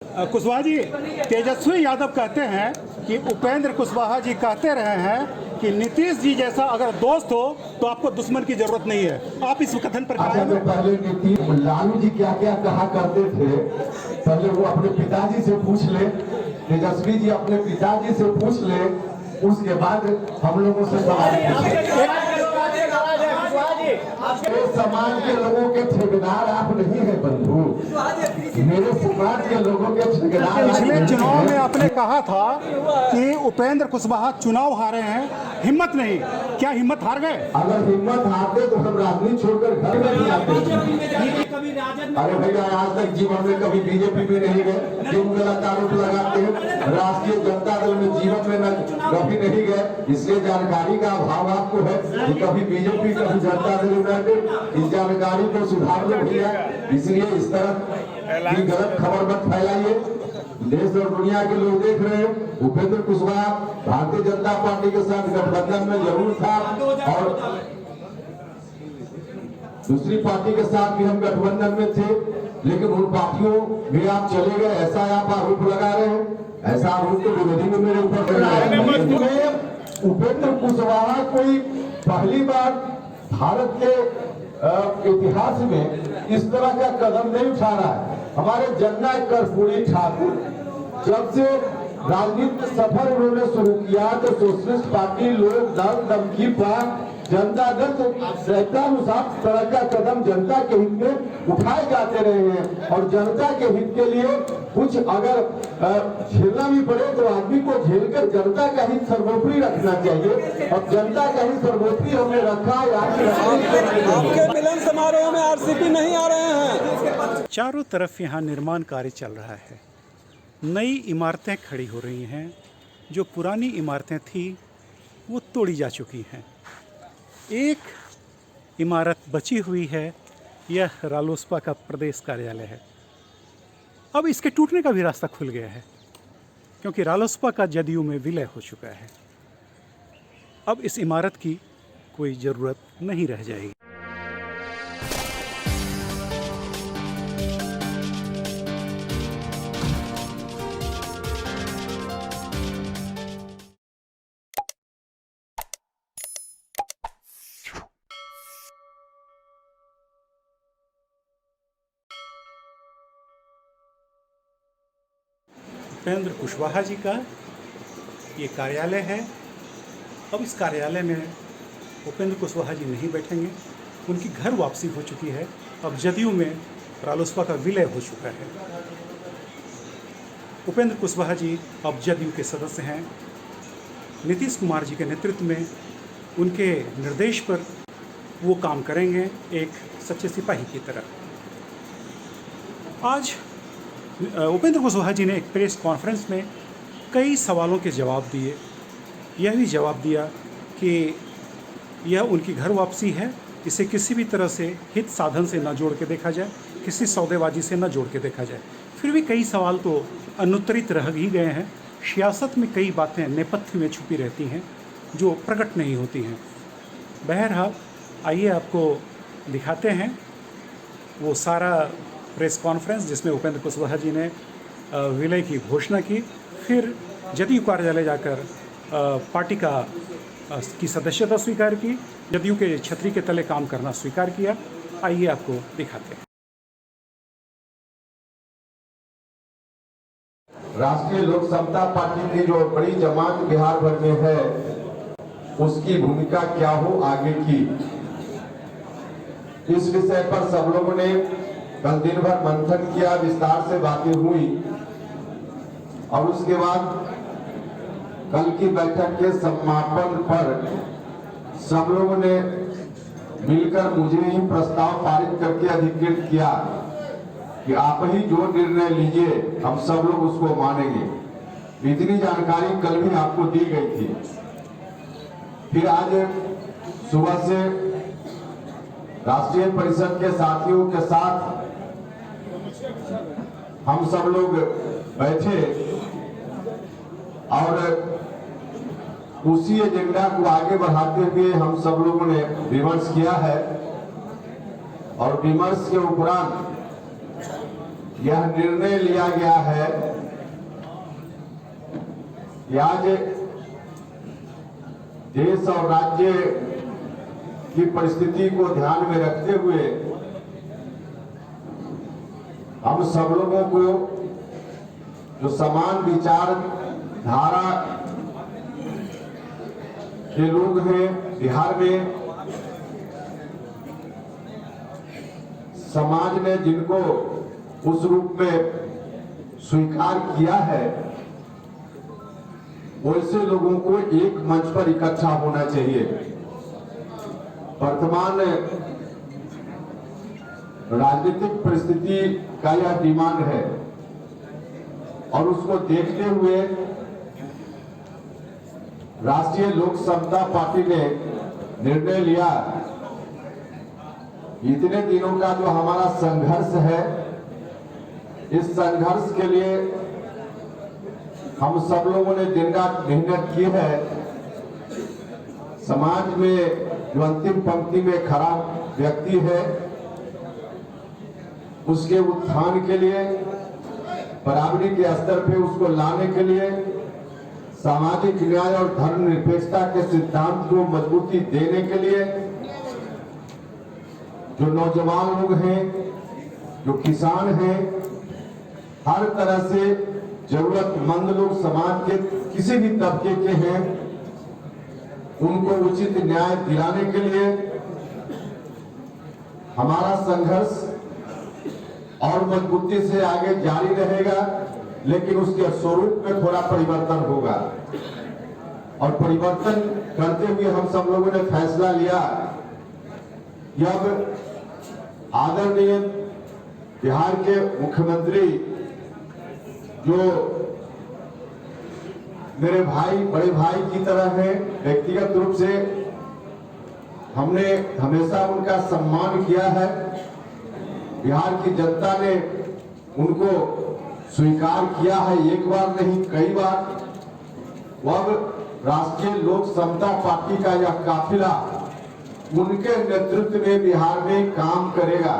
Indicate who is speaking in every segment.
Speaker 1: कुशवाहा जी, तेजस्वी यादव कहते हैं कि उपेंद्र कुशवाहा जी कहते रहे हैं कि नीतीश जी जैसा अगर दोस्त हो तो आपको दुश्मन की जरूरत नहीं है। आप इस कथन पर
Speaker 2: अच्छा, तो पहले नीतीश लालू जी क्या क्या कहा करते थे, पहले वो अपने पिताजी से पूछ ले। तेजस्वी जी अपने पिताजी से पूछ ले, उसके बाद हम लोगों से सवाल मेरे समाज के लोगों के ठेकेदार आप नहीं है बंधु, मेरे समाज के लोगों के ठेकेदार।
Speaker 1: पिछले चुनाव में आपने कहा था कि उपेंद्र कुशवाहा चुनाव हारे हैं, हिम्मत नहीं। क्या हिम्मत हार गए?
Speaker 2: अगर हिम्मत हारते तो हम राजनीति छोड़कर घर में नहीं आते। अरे भैया, आज तक जीवन में कभी बीजेपी में नहीं गए, क्यों गलत आरोप लगाते हैं? राष्ट्रीय जनता दल में जीवन में कभी नहीं गए, इसलिए जानकारी का अभाव आपको है कि कभी बीजेपी कभी जनता दल यूनाइटेड। इस जानकारी को सुधार लो भैया, इसलिए इस तरह की गलत खबर मत फैलाइए। देश और दुनिया के लोग देख रहे हैं, उपेंद्र कुशवाहा भारतीय जनता पार्टी के साथ गठबंधन में जरूर था और दूसरी पार्टी के साथ भी हम गठबंधन में थे, लेकिन उन पार्टियों में आप चले गए, ऐसा आप आरोप लगा रहे हैं। ऐसा आरोप तो विरोधी में मेरे ऊपर लगा रहे हैं। उपेंद्र कुशवाहा कोई पहली बार भारत के इतिहास में इस तरह का कदम नहीं उठा रहा है। हमारे जननायक कर्पूरी ठाकुर जब से राजनीतिक सफर उन्होंने शुरू किया तो सोशलिस्ट पार्टी, लोग दल, धमकी पर जनता दल तो सहतानुसार तरह का कदम जनता के हित में उठाए जाते रहे हैं। और जनता के हित के लिए कुछ अगर झेलना भी पड़े तो आदमी को झेलकर जनता का हित सर्वोपरि रखना चाहिए, और जनता का हित सर्वोपरि हमने रखा।
Speaker 3: आपके मिलन समारोह में आरसीपी नहीं आ रहे हैं।
Speaker 1: चारों तरफ यहाँ निर्माण कार्य चल रहा है, नई इमारतें खड़ी हो रही हैं, जो पुरानी इमारतें थी वो तोड़ी जा चुकी हैं। एक इमारत बची हुई है, यह रालोसपा का प्रदेश कार्यालय है। अब इसके टूटने का भी रास्ता खुल गया है, क्योंकि रालोसपा का जदयू में विलय हो चुका है। अब इस इमारत की कोई ज़रूरत नहीं रह जाएगी। उपेंद्र कुशवाहा जी का ये कार्यालय है। अब इस कार्यालय में उपेंद्र कुशवाहा जी नहीं बैठेंगे, उनकी घर वापसी हो चुकी है। अब जदयू में रालोसपा का विलय हो चुका है। उपेंद्र कुशवाहा जी अब जदयू के सदस्य हैं। नीतीश कुमार जी के नेतृत्व में उनके निर्देश पर वो काम करेंगे, एक सच्चे सिपाही की तरह। आज उपेंद्र कुशवाहा जी ने एक प्रेस कॉन्फ्रेंस में कई सवालों के जवाब दिए। यह भी जवाब दिया कि यह उनकी घर वापसी है, इसे किसी भी तरह से हित साधन से न जोड़ के देखा जाए, किसी सौदेबाजी से न जोड़ के देखा जाए। फिर भी कई सवाल तो अनुत्तरित रह ही गए हैं। सियासत में कई बातें नेपथ्य में छुपी रहती हैं जो प्रकट नहीं होती हैं। बहरहाल आइए आपको दिखाते हैं वो सारा प्रेस कॉन्फ्रेंस जिसमें उपेंद्र कुशवाहा जी ने विलय की घोषणा की, फिर जदयू कार्यालय जाकर पार्टी की सदस्यता स्वीकार की, जदयू के छतरी के तले काम करना स्वीकार किया। आइए आपको दिखाते हैं।
Speaker 2: राष्ट्रीय लोक समता पार्टी की जो बड़ी जमात बिहार भर में है, उसकी भूमिका क्या हो आगे की, इस विषय पर सब लोगों ने कल दिन भर मंथन किया, विस्तार से बातें हुई। और उसके बाद कल की बैठक के समापन पर सब लोगों ने मिलकर मुझे ही प्रस्ताव पारित करके अधिकृत किया कि आप ही जो निर्णय लीजिए हम सब लोग उसको मानेंगे। इतनी जानकारी कल भी आपको दी गई थी। फिर आज सुबह से राष्ट्रीय परिषद के साथियों के साथ हम सब लोग बैठे और उसी एजेंडा को आगे बढ़ाते हुए हम सब लोगों ने विमर्श किया है। और विमर्श के उपरांत यह निर्णय लिया गया है कि आज देश और राज्य की परिस्थिति को ध्यान में रखते हुए हम सब लोगों को जो समान विचार धारा के लोग हैं बिहार में, समाज ने जिनको उस रूप में स्वीकार किया है, वैसे लोगों को एक मंच पर इकट्ठा होना चाहिए। वर्तमान राजनीतिक परिस्थिति का यह डिमांड है और उसको देखते हुए राष्ट्रीय लोक समता पार्टी ने निर्णय लिया, इतने दिनों का जो हमारा संघर्ष है, इस संघर्ष के लिए हम सब लोगों ने दिन रात मेहनत की है। समाज में जो अंतिम पंक्ति में खड़ा व्यक्ति है, उसके उत्थान के लिए, बराबरी के स्तर पे उसको लाने के लिए, सामाजिक न्याय और धर्मनिरपेक्षता के सिद्धांत को मजबूती देने के लिए जो नौजवान लोग हैं, जो किसान हैं, हर तरह से जरूरतमंद लोग समाज के किसी भी तबके के हैं, उनको उचित न्याय दिलाने के लिए हमारा संघर्ष और मजबूती से आगे जारी रहेगा। लेकिन उसके स्वरूप में थोड़ा परिवर्तन होगा और परिवर्तन करते हुए हम सब लोगों ने फैसला लिया कि अब आदरणीय बिहार के मुख्यमंत्री जो मेरे भाई, बड़े भाई की तरह हैं, व्यक्तिगत रूप से हमने हमेशा उनका सम्मान किया है। बिहार की जनता ने उनको स्वीकार किया है, एक बार नहीं कई बार। अब राष्ट्रीय लोक समता पार्टी का यह काफिला उनके नेतृत्व में बिहार में काम करेगा।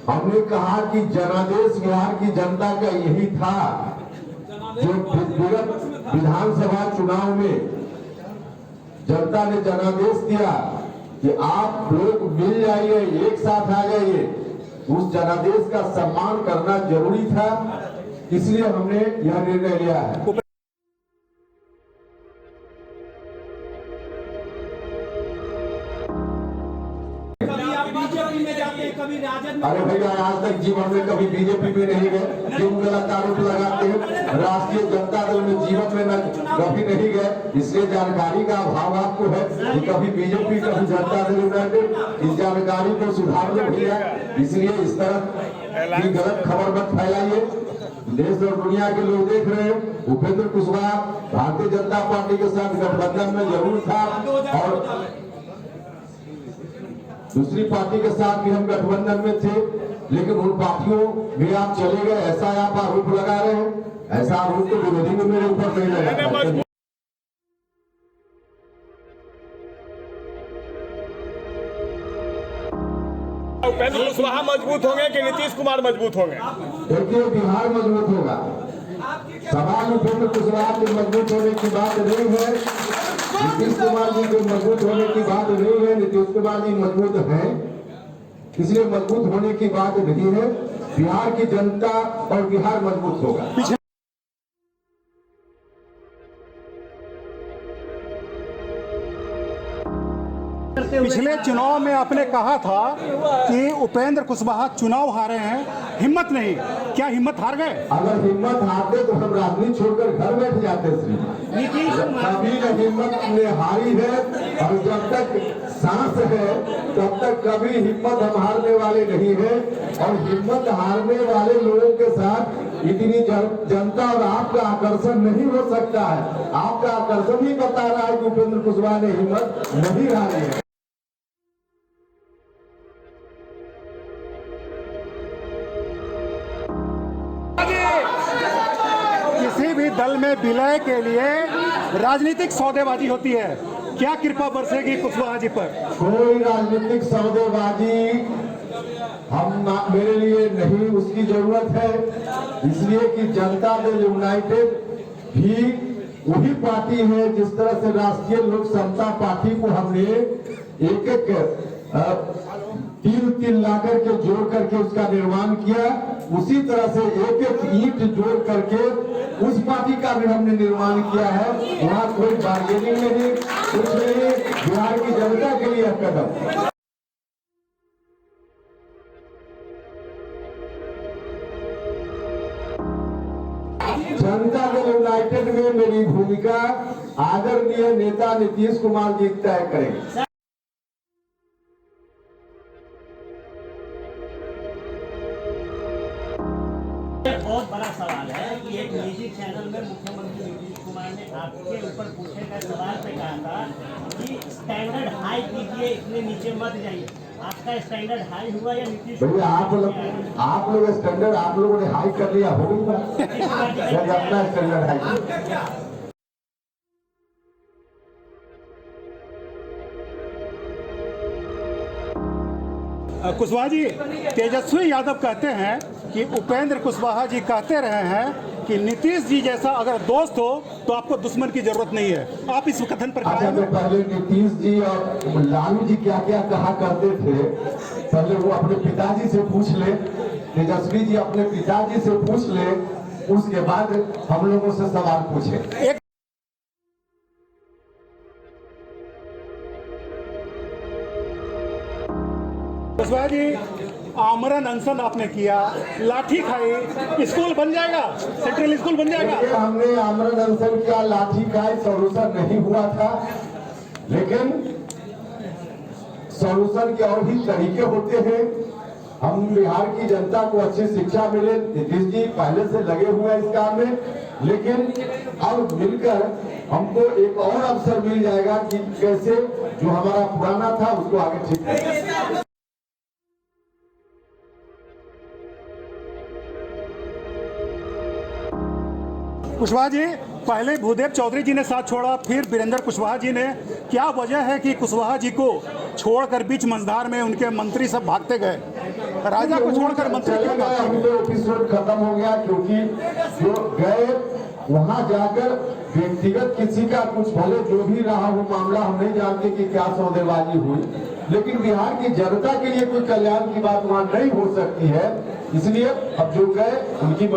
Speaker 2: हमने कहा कि जनादेश बिहार की जनता का यही था, जो विधानसभा चुनाव में जनता ने जनादेश दिया कि आप लोग मिल जाइए, एक साथ आ जाइए। उस जनादेश का सम्मान करना जरूरी था, इसलिए हमने यह निर्णय लिया है। अरे भैया, आज तक जीवन में कभी बीजेपी में नहीं गए, क्यों गलत आरोप लगाते हैं? राष्ट्रीय जनता दल में जीवन में कभी नहीं गए, इसलिए जानकारी का अभाव आपको है कि कभी बीजेपी कभी जनता दल यूनाइटेड। इस जानकारी को सुधार लो भैया, इसलिए इस तरह की गलत खबर मत फैलाइए। देश और दुनिया के लोग देख रहे हैं, उपेंद्र कुशवाहा भारतीय जनता पार्टी के साथ गठबंधन में जरूर था और दूसरी पार्टी के साथ भी हम गठबंधन में थे, लेकिन उन पार्टियों में आप चले गए, ऐसा आप आरोप लगा रहे हैं। ऐसा आरोप तो विरोधी में मेरे ऊपर नहीं लगा।
Speaker 4: उपेंद्र कुशवाहा मजबूत होंगे कि नीतीश कुमार मजबूत होंगे?
Speaker 2: देखिए, बिहार मजबूत होगा। सवाल उपेंद्र कुशवाहा के मजबूत होने की बात नहीं है, नीतीश कुमार जी के मजबूत होने की बात नहीं है। नीतीश कुमार जी मजबूत हैं, इसलिए मजबूत होने की बात नहीं है। बिहार की जनता और बिहार मजबूत होगा।
Speaker 1: पिछले चुनाव में आपने कहा था कि उपेंद्र कुशवाहा चुनाव हारे हैं, हिम्मत नहीं। क्या हिम्मत हार गए?
Speaker 2: अगर हिम्मत हारते तो हम राजनीति छोड़कर घर बैठ जाते। कभी हिम्मत ने हारी है और जब तक सांस है तब तक कभी हिम्मत हम हारने वाले नहीं है। और हिम्मत हारने वाले लोगों के साथ इतनी जनता और आपका आकर्षण नहीं हो सकता है। आपका आकर्षण ही बता रहा है कि उपेंद्र कुशवाहा ने हिम्मत नहीं हारी है।
Speaker 1: किसी भी दल में विलय के लिए राजनीतिक सौदेबाजी होती है। क्या कृपा बरसेगी कुशवाहा जी पर?
Speaker 2: कोई राजनीतिक सौदेबाजी मेरे लिए नहीं, उसकी जरूरत है। इसलिए कि जनता दल यूनाइटेड भी वही पार्टी है जिस तरह से राष्ट्रीय लोक समता पार्टी को हमने एक तिल ला करके जोड़ करके उसका निर्माण किया, उसी तरह से एक एक ईंट जोड़ करके उस पार्टी का भी हमने निर्माण किया है। वहाँ कोई बार्गेनिंग नहीं, कुछ नहीं। बिहार की जनता के लिए कदम। जनता दल यूनाइटेड में मेरी भूमिका आदरणीय नेता नीतीश कुमार जी तय करेंगे।
Speaker 5: बहुत बड़ा सवाल है कि एक निजी चैनल में मुख्यमंत्री नीतीश कुमार ने आपके ऊपर पूछे गए सवाल पे कहा था कि स्टैंडर्ड हाई कीजिए, इतने नीचे मत जाइए। आपका स्टैंडर्ड हाई हुआ या नीतीश?
Speaker 2: भैया आप लोग स्टैंडर्ड आप लोगों ने हाई कर लिया, हो गई बात। अपना स्टैंडर्ड हाई।
Speaker 1: कुशवाहा जी, तेजस्वी यादव कहते हैं कि उपेंद्र कुशवाहा जी कहते रहे हैं कि नीतीश जी जैसा अगर दोस्त हो तो आपको दुश्मन की जरूरत नहीं है। आप इस कथन पर
Speaker 2: अच्छा, तो पहले नीतीश जी और लालू जी क्या क्या कहा करते थे, पहले वो अपने पिताजी से पूछ ले। तेजस्वी जी अपने पिताजी से पूछ ले, उसके बाद हम लोगों से सवाल पूछे।
Speaker 1: कुशवाहा जी, आमरण अनशन आपने किया, लाठी खाई, स्कूल बन जाएगा, सेंट्रल स्कूल बन जाएगा।
Speaker 2: हमने आमरण अनशन किया, लाठी खाई, सॉल्यूशन नहीं हुआ था। लेकिन सॉल्यूशन के और भी तरीके होते हैं। हम बिहार की जनता को अच्छी शिक्षा मिले, नीतीश जी पहले से लगे हुए हैं इस काम में, लेकिन अब मिलकर हमको एक और अवसर मिल जाएगा कि कैसे जो हमारा पुराना था उसको आगे ठीक करें।
Speaker 1: कुशवाहा जी, पहले भूदेव चौधरी जी ने साथ छोड़ा, फिर वीरेंद्र कुशवाहा जी ने। क्या वजह है कि कुशवाहा जी को छोड़कर बीच मंझधार में उनके मंत्री सब भागते गए? राजा को छोड़कर मंत्री क्यों भागते गए?
Speaker 2: तो एपिसोड खत्म हो गया, क्योंकि जो गए वहां जाकर व्यक्तिगत किसी का कुछ भले जो भी रहा वो मामला, हम नहीं जानते कि क्या सौदेबाजी हुई, लेकिन बिहार की जनता के लिए कोई कल्याण की बात वहां नहीं हो सकती है। इसलिए अब जो गए उनकी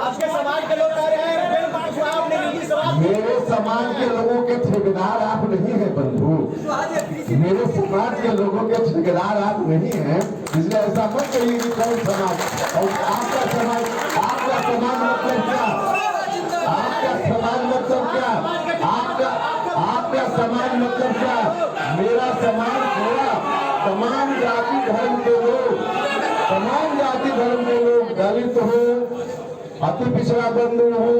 Speaker 5: आपके समाज के लोग कह रहे हैं
Speaker 2: मेरे समाज के लोगों के ठेकेदार आप नहीं है बंधु, मेरे समाज के लोगों के ठेकेदार आप नहीं हैं। इसलिए ऐसा मत कहिए कि कौन समाज और आपका समाज मतलब क्या? आपका समाज मतलब क्या? आपका समाज मतलब क्या? मेरा समाज पूरा तमाम जाति धर्म के लोग, तमाम जाति धर्म के लोग, दलित हो, अति पिछड़ा बंधु हो,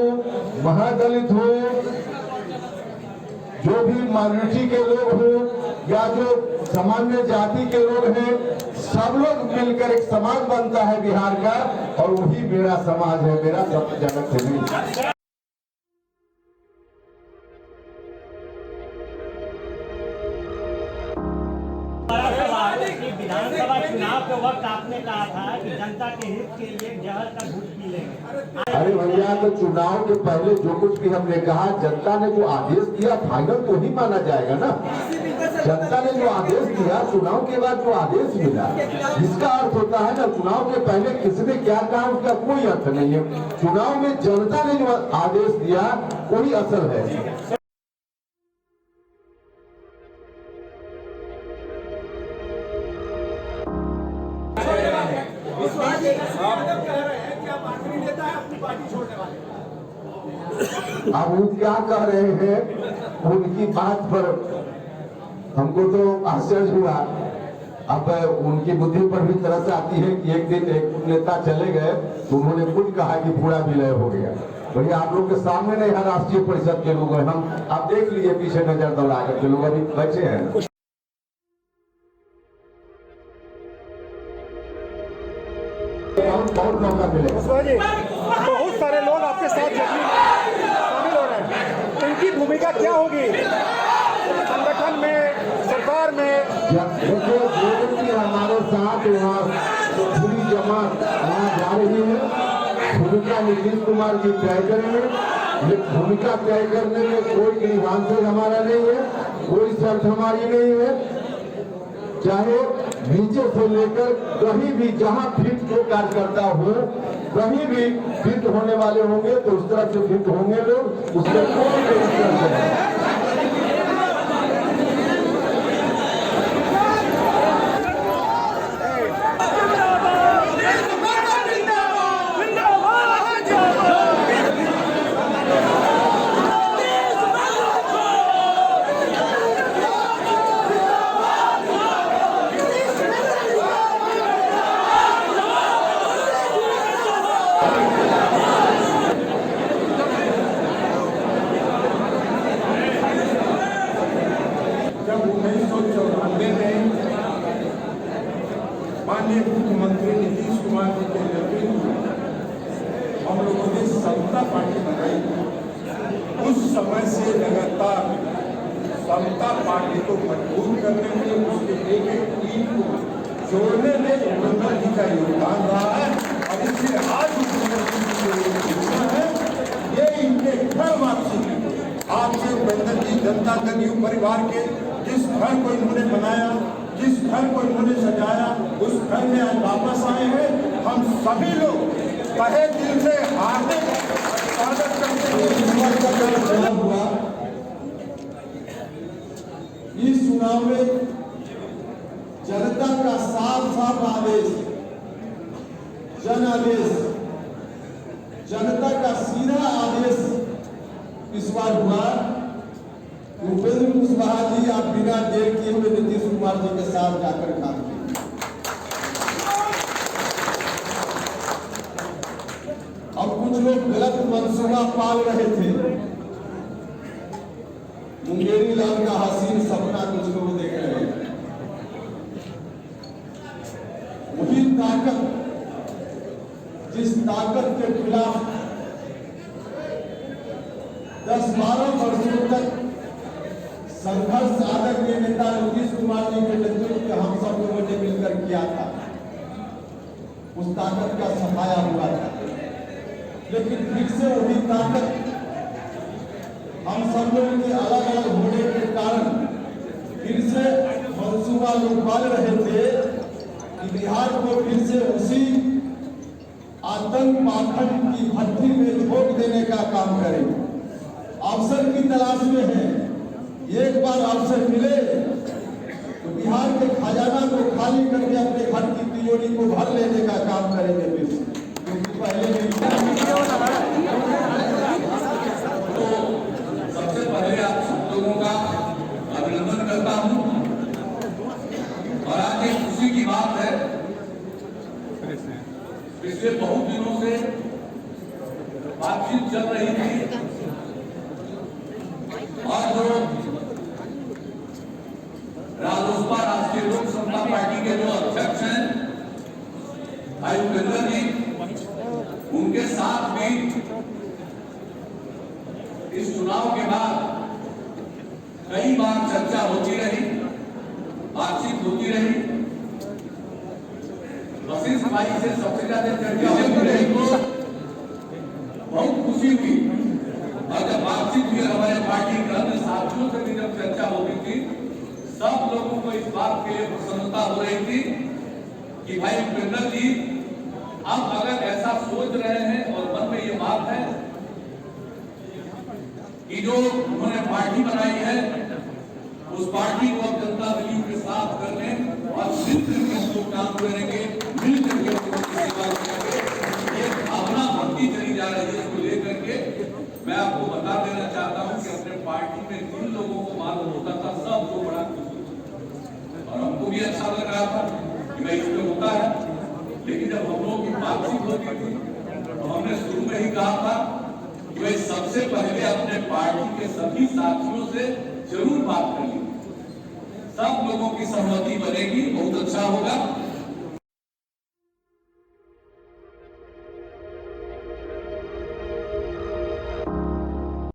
Speaker 2: महादलित हो, जो भी माइनॉरिटी के लोग हो या जो सामान्य जाति के लोग हैं, सब लोग मिलकर एक समाज बनता है बिहार का, और वही मेरा समाज है। मेरा सब जगत है नहीं।
Speaker 5: विधानसभा चुनाव के वक्त आपने कहा था कि जनता के हित के लिए जहर का घूंट पी लेंगे।
Speaker 2: अरे भैया, तो चुनाव के पहले जो कुछ भी हमने कहा, जनता ने जो आदेश दिया फाइनल तो ही माना जाएगा ना। जनता ने जो आदेश दिया, चुनाव के बाद जो आदेश मिला, इसका अर्थ होता है ना, चुनाव के पहले किसने क्या कहा उसका कोई अर्थ नहीं है। चुनाव में जनता ने जो आदेश दिया वही असल है। अब वो क्या कह रहे हैं, उनकी बात पर हमको तो आश्चर्य हुआ। अब उनकी बुद्धि पर भी तरस आती है कि एक दिन एक नेता चले गए तो उन्होंने खुद कहा कि पूरा विलय हो गया। भैया आप लोग के सामने नहीं है राष्ट्रीय परिषद के लोग हैं हम, आप देख लीजिए पीछे नजर दौड़ा करके लोग अभी बचे हैं। बहुत मौका मिलेगा।
Speaker 1: बहुत सारे लोग आपके साथ शामिल हो रहे हैं, इनकी भूमिका क्या होगी संगठन में, सरकार में?
Speaker 2: देखिए जो भी हमारे साथ वहाँ पूरी जमात वहाँ जा रही है, भूमिका नीतीश कुमार जी तय करेंगे। ये भूमिका तय करने में कोई ग्रीवांस हमारा नहीं है, कोई शर्त हमारी नहीं है। चाहे नीचे से लेकर कहीं भी जहां फिट जो कार्यकर्ता हो, कहीं भी फिट होने वाले होंगे तो उस तरह से फिट होंगे लोग, उसमें कोई टेंशन नहीं।
Speaker 6: माननीय मुख्यमंत्री नीतीश कुमार जी के नेतृत्व में हम लोगों ने समता पार्टी बनाई। उस समय से लगातार समता पार्टी को मजबूत करने में, उसके एक एक टीम को जोड़ने में उपेंद्र जी का योगदान रहा है और इसलिए आज है ये इनके घर वापसी है। आज से उपेंद्र जी जनता दल युवा परिवार के जिस घर को इन्होंने बनाया, जिस घर को इन्होंने सजाया, उस घर में आज वापस आए हैं। हम सभी लोग तहे दिल से हार्दिक स्वागत करते हुए
Speaker 2: चुनाव हुआ। इस चुनाव में जनता का साफ साफ आदेश, जन आदेश, जनता का सीधा आदेश इस बार हुआ। उपेंद्र कुशवाहा जी आप बिना देर किए हुए नीतीश कुमार जी के साथ जाकर काम किए। अब कुछ लोग गलत मंसूबा पाल रहे थे, मुंगेरी लाल का हसीन सपना कुछ लोग देख रहे हैं। वही ताकत जिस ताकत के खिलाफ 10-12 वर्षों तक संघर्ष आदरणीय नेता नीतीश कुमार जी के नेतृत्व में हम सब लोगों ने मिलकर किया था, उस ताकत का सफाया हुआ था। लेकिन फिर से वही ताकत हम सब लोगों के अलग अलग होने के कारण फिर से मंसूबा लोग बन रहे थे कि बिहार को फिर से उसी आतंक पाखंड की भट्टी में झोंक देने का काम करें। अवसर की तलाश में है, एक बार अवसर मिले तो बिहार के खजाना को खाली करके अपने घर की तिजोरी को भर लेने का काम करेंगे। क्योंकि पहले
Speaker 7: तो सबसे पहले आप सब लोगों का अभिनंदन करता हूं और आज एक खुशी की बात है, पिछले बहुत दिनों से बातचीत चल रही थी और जो रालोसपा राष्ट्रीय लोक समता पार्टी के जो अध्यक्ष हैं भाई उपेंद्र जी, उनके साथ भी इस चुनाव के बाद कई बार चर्चा होती रही, बातचीत होती रही। वशिष्ठ भाई से सबसे ज्यादा चर्चा होती रही तो बहुत खुशी हुई और जब बातचीत हुई हमारे पार्टी के अन्य साथियों से भी जब चर्चा होती थी, सब लोगों को इस बात के लिए प्रसन्नता हो रही थी कि भाई उपेंद्र जी अब अगर ऐसा सोच रहे हैं और मन में ये बात है कि जो उन्होंने पार्टी बनाई है उस पार्टी को अब जनता दल के साथ करने और मिलकर के हम लोग काम करेंगे, मिलकर के लोगों की सेवा करेंगे, ये भावना बढ़ती चली जा रही है। इसको लेकर के मैं आपको बता देना चाहता हूं कि अपने पार्टी में जिन लोगों को मालूम होता था सबको बड़ा खुशी और हमको भी अच्छा लग रहा था कि भाई इसमें होता है। लेकिन जब हम लोगों की बातचीत होती थी तो हमने शुरू में ही कहा था वे सबसे पहले अपने पार्टी के सभी साथियों से जरूर बात कर ली, सब लोगों की सहमति बनेगी